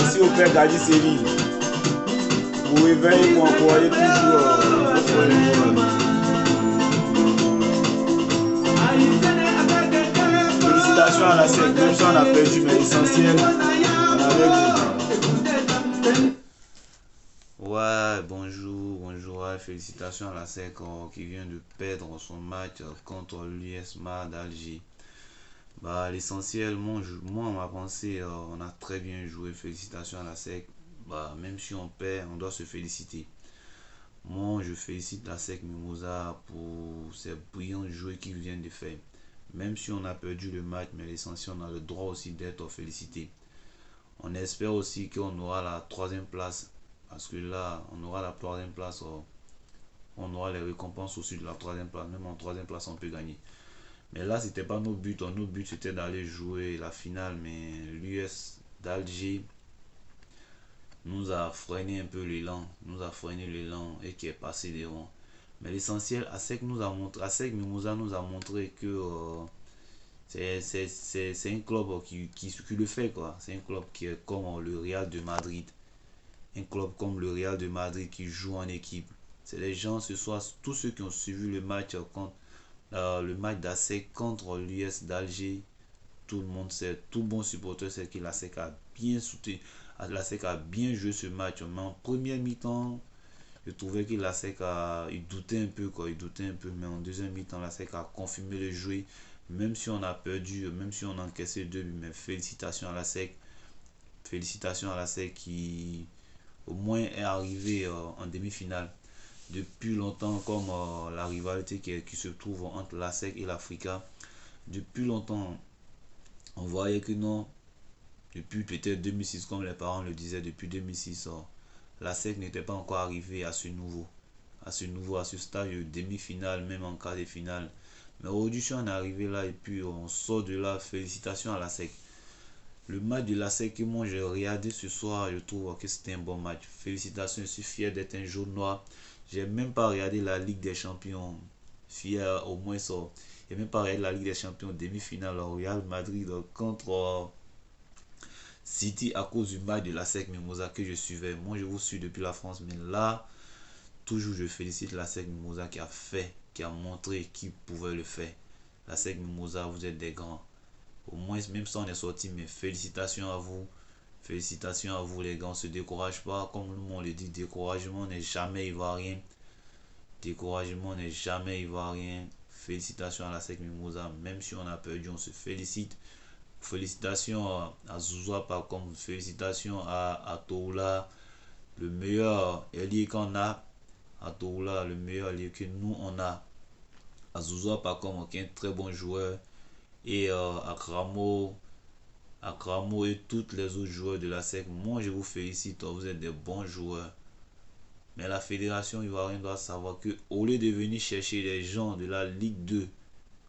Merci au père Gadi Séville pour réveiller, pour encourager toujours votre joueur. Félicitations à la SEC, même si on a perdu, mais l'essentiel, on avait dit. Ouais, bonjour, ouais, félicitations à la SEC qui vient de perdre son match contre l'USMA d'Alger. Bah, l'essentiel, moi, à ma pensée, on a très bien joué. Félicitations à la SEC. Bah, même si on perd, on doit se féliciter. Moi, je félicite la SEC Mimosa pour ces brillants jeux qu'ils viennent de faire. Même si on a perdu le match, mais l'essentiel, on a le droit aussi d'être félicité. On espère aussi qu'on aura la troisième place. Parce que là, on aura la troisième place. On aura les récompenses aussi de la troisième place. Même en troisième place, on peut gagner. Mais là, c'était pas notre but. Notre but, c'était d'aller jouer la finale. Mais l'US d'Alger nous a freiné un peu l'élan. Et qui est passé devant. Mais l'essentiel, ASEC Mimosa nous a montré que c'est un club qui le fait, quoi. C'est un club qui est comme le Real de Madrid. Un club comme le Real de Madrid qui joue en équipe. C'est les gens ce soir, tous ceux qui ont suivi le match d'ASEC contre l'US d'Alger. Tout le monde sait, tout bon supporter sait que l'ASEC a bien soutenu. L'ASEC a bien joué ce match. Mais en première mi-temps, je trouvais que l'ASEC il doutait un peu, quoi. Il doutait un peu. Mais en deuxième mi-temps, l'ASEC a confirmé le jeu. Même si on a perdu, même si on a encaissé 2 buts, mais félicitations à l'ASEC. Félicitations à l'ASEC qui au moins est arrivé en demi-finale. Depuis longtemps, comme la rivalité qui se trouve entre l'ASEC et l'Africa, depuis longtemps, on voyait que non, depuis peut-être 2006, comme les parents le disaient, depuis 2006, l'ASEC n'était pas encore arrivé à ce stade de demi-finale, même en quart de finale. Mais aujourd'hui, on est arrivé là et puis on sort de là. Félicitations à l'ASEC. Le match de l'ASEC que moi j'ai regardé ce soir, je trouve que c'était un bon match. Félicitations, je suis fier d'être un jaune noir. J'ai même pas regardé la Ligue des Champions. Fier au moins ça. J'ai même pas regardé la Ligue des Champions demi-finale au Real Madrid contre City à cause du match de l'ASEC Mimosa que je suivais. Moi je vous suis depuis la France, mais là, toujours je félicite l'ASEC Mimosa qui a fait, qui a montré qu'il pouvait le faire. L'ASEC Mimosa, vous êtes des grands. Au moins, même si on est sorti, mais félicitations à vous. Félicitations à vous les gars, on ne se décourage pas. Comme on le dit, découragement n'est jamais ivoirien. Découragement n'est jamais ivoirien. Félicitations à la SEC Mimosa. Même si on a perdu, on se félicite. Félicitations à Zouzoua par contre. Félicitations à Toula, le meilleur allié qu'on a. À Toula, le meilleur allié que nous on a. À Zouzoua par contre, qui est un très bon joueur. Et à Kramo et tous les autres joueurs de la SEC, moi je vous félicite, vous êtes des bons joueurs. Mais la fédération ivoirienne doit savoir que au lieu de venir chercher les gens de la Ligue 2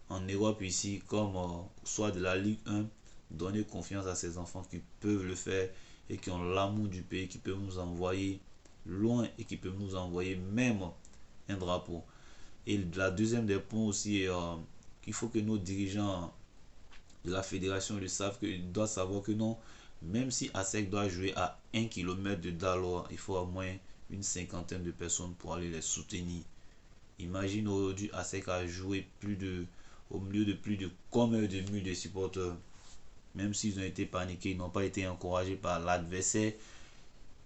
en Europe ici, comme soit de la Ligue 1, donner confiance à ces enfants qui peuvent le faire et qui ont l'amour du pays, qui peuvent nous envoyer loin et qui peuvent nous envoyer même un drapeau. Et la deuxième des points aussi est qu'il faut que nos dirigeants de la fédération le savent, qu'ils doivent savoir que non, même si ASEC doit jouer à 1 km de Daloa, il faut au moins une cinquantaine de personnes pour aller les soutenir. Imagine aujourd'hui ASEC a joué au milieu de plus de combien de mille de supporters. Même s'ils ont été paniqués, ils n'ont pas été encouragés par l'adversaire.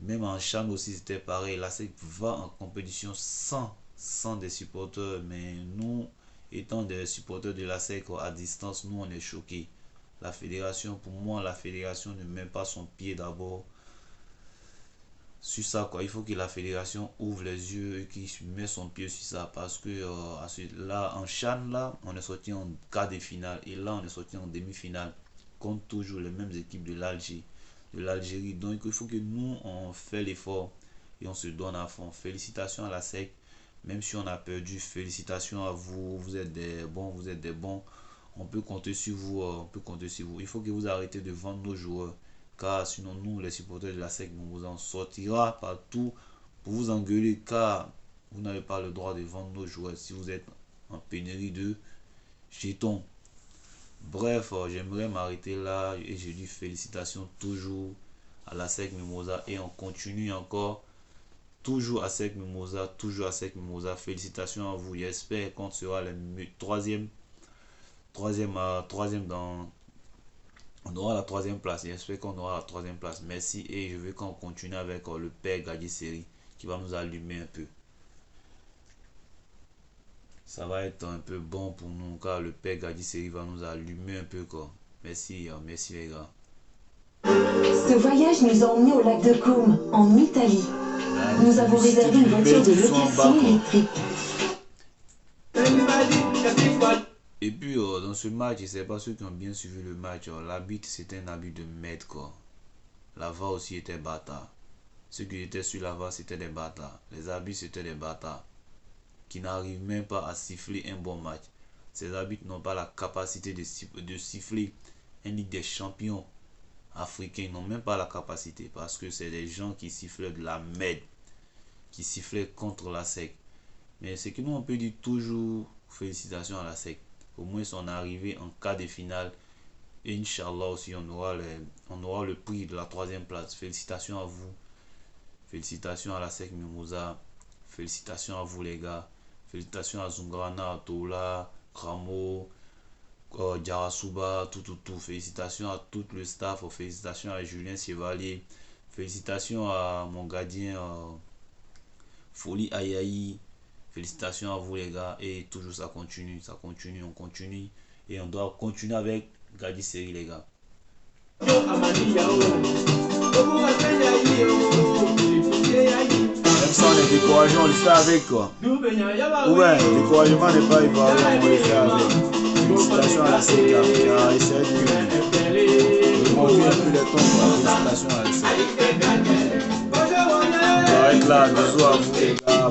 Même en CHAN aussi c'était pareil. L'ASEC va en compétition sans des supporters. Mais nous, étant des supporters de l'ASEC à distance, nous on est choqués. La fédération, pour moi, la fédération ne met pas son pied d'abord sur ça, quoi. Il faut que la fédération ouvre les yeux et qu'il mette son pied sur ça. Parce que là, en CHAN, là, on est sorti en quart de finale. Et là, on est sorti en demi-finale. Contre toujours les mêmes équipes de l'Algérie. Donc, il faut que nous, on fait l'effort et on se donne à fond. Félicitations à la SEC. Même si on a perdu, félicitations à vous. Vous êtes des bons. on peut compter sur vous, on peut compter sur vous. Il faut que vous arrêtez de vendre nos joueurs, car sinon nous, les supporters de la SEC Mimosa, on sortira partout pour vous engueuler, car vous n'avez pas le droit de vendre nos joueurs si vous êtes en pénurie de jetons. Bref, j'aimerais m'arrêter là et je dis félicitations toujours à la SEC Mimosa et on continue encore. Toujours à SEC Mimosa, toujours à SEC Mimosa. Félicitations à vous. J'espère qu'on sera le troisième dans. On aura la troisième place. J'espère qu'on aura la troisième place. Merci et je veux qu'on continue avec le père Gadi Seri qui va nous allumer un peu. Ça va être un peu bon pour nous car le père Gadi Seri va nous allumer un peu quoi. Merci, merci les gars. Ce voyage nous a emmenés au lac de Côme, en Italie. Nous avons réservé une voiture de location électrique. Et puis dans ce match, je ne sais pas ceux qui ont bien suivi le match, l'arbitre c'était un arbitre de merde quoi. La VAR aussi était bâtard. Ceux qui étaient sur la VAR c'était des bâtards. Les arbitres c'était des bâtards qui n'arrivent même pas à siffler un bon match. Ces arbitres n'ont pas la capacité de siffler un Ligue des Champions africains, n'ont même pas la capacité parce que c'est des gens qui sifflent de la merde, qui sifflaient contre la SEC. Mais ce que nous on peut dire toujours, félicitations à la SEC. Au moins on est arrivé en quart de finale et Inch'Allah aussi on aura le prix de la troisième place. Félicitations à vous, félicitations à la SEC Mimosa, félicitations à vous les gars, félicitations à Zungrana, Tola, Kramo, Djarasuba, tout. Félicitations à tout le staff, félicitations à Julien Chevalier, félicitations à mon gardien Folie Ayayi, félicitations à vous les gars et toujours ça continue, on continue et on doit continuer avec Gadi Seri les gars. Même ça on est découragé, on le fait avec quoi. Ou bien, découragement n'est pas ivoirien, on le fait avec. Félicitations à la SEC qui a essayé de montrer un peu les tons. Félicitations à la SEC. On va être là, bisous à vous les gars.